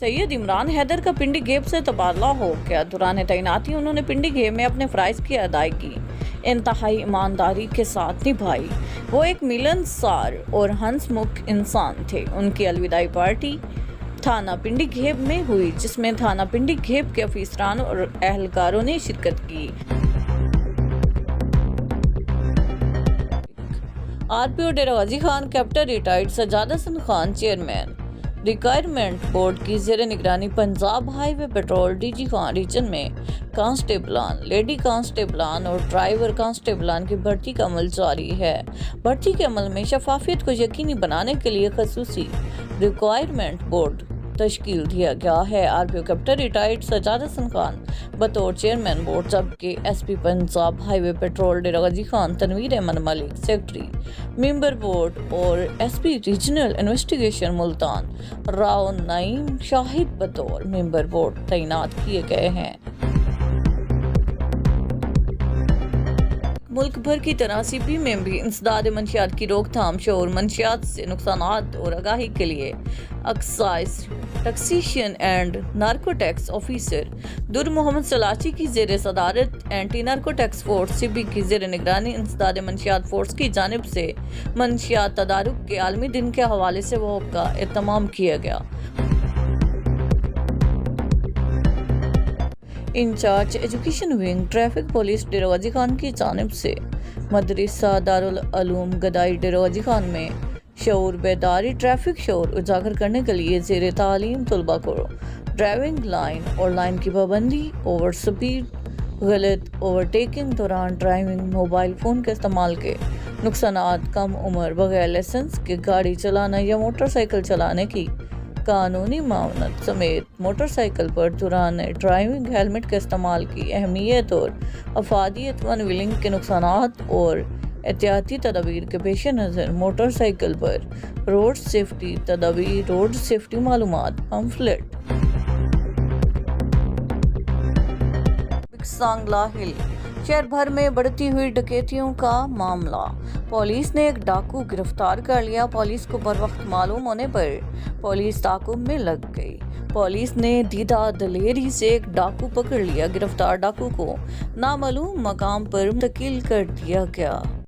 सैयद इमरान हैदर का पिंडी गेब से तबादला हो गया। दौरान तैनाती उन्होंने पिंडी गेब में अपने फ़राइज़ की अदायगी इंतहाई ईमानदारी के साथ निभाई। वो एक मिलनसार और हंसमुख इंसान थे। उनकी अलविदाई पार्टी थाना पिंडी घेब में हुई, जिसमें थाना पिंडी घेब के अफसरान और एहलकारों ने शिरकत की। RPO Dera Ghazi Khan, captain retired Sajjad Hassan Khan, chairman requirement board की ज़ेर निगरानी Punjab highway patrol DG Khan region में कांस्टेबलान, लेडी कांस्टेबलान और ड्राइवर कांस्टेबलान की भर्ती का अमल जारी है। भर्ती के अमल में शफाफियत को यकीनी बनाने के लिए खसूसी रिक्वायरमेंट बोर्ड तश्कील दिया गया है। RPO captain retired Sajjad Hassan Khan बतौर चेयरमैन बोर्ड, जबकि SP Punjab highway patrol Dera Ghazi Khan Tanveer Ahmed Malik secretary member board और SP regional investigation Multan Rao Naeem Shahid बतौर मेंबर बोर्ड तैनात किए गए हैं। मुल्क भर की तरह सीपी में भी इंसदाद मंशियात की रोकथाम, शोर मंशियात से नुकसानात और आगाही के लिए excise taxation and narcotics officer दुर मोहम्मद सलाची की ज़ेर सदारत एंटी नार्कोटिक्स फोर्स सीबी की ज़ेर निगरानी इंसदाद मंशियात फोर्स की जानिब से मंशियात तदारुक के आलमी दिन के हवाले से वॉक का एहतमाम किया गया। Incharge education wing traffic police Dera Ghazi Khan की जानिब से मदरसा दारुल उलूम गदाई डेरा गाजी खान में शऊर बेदारी ट्रैफिक शऊर उजागर करने के लिए ज़ेर तालीम तलबा को ड्राइविंग लाइन और लाइन की पाबंदी, ओवर स्पीड, गलत ओवरटेकिंग दौरान ड्राइविंग, मोबाइल फ़ोन के इस्तेमाल के नुकसानात, कम उम्र, बगैर लाइसेंस के गाड़ी चलाना या मोटरसाइकिल चलाने की कानूनी मामलत समेत मोटरसाइकिल पर दौरान ड्राइविंग हेलमेट के इस्तेमाल की अहमियत और अफादियत वन व्हीलिंग के नुकसानात और एहतियाती तदाबीर के पेश नज़र मोटरसाइकिल पर रोड सेफ्टी तदाबीर, रोड सेफ्टी मालूमात पम्फलेट। सांगला हिल शहर भर में बढ़ती हुई डकैतियों का मामला, पुलिस ने एक डाकू गिरफ्तार कर लिया। पुलिस को बर वक्त मालूम होने पर पुलिस ताक़ुब में लग गई। पुलिस ने दीदा दलेरी से एक डाकू पकड़ लिया। गिरफ्तार डाकू को नामालूम मकाम पर मुंतकिल कर दिया गया।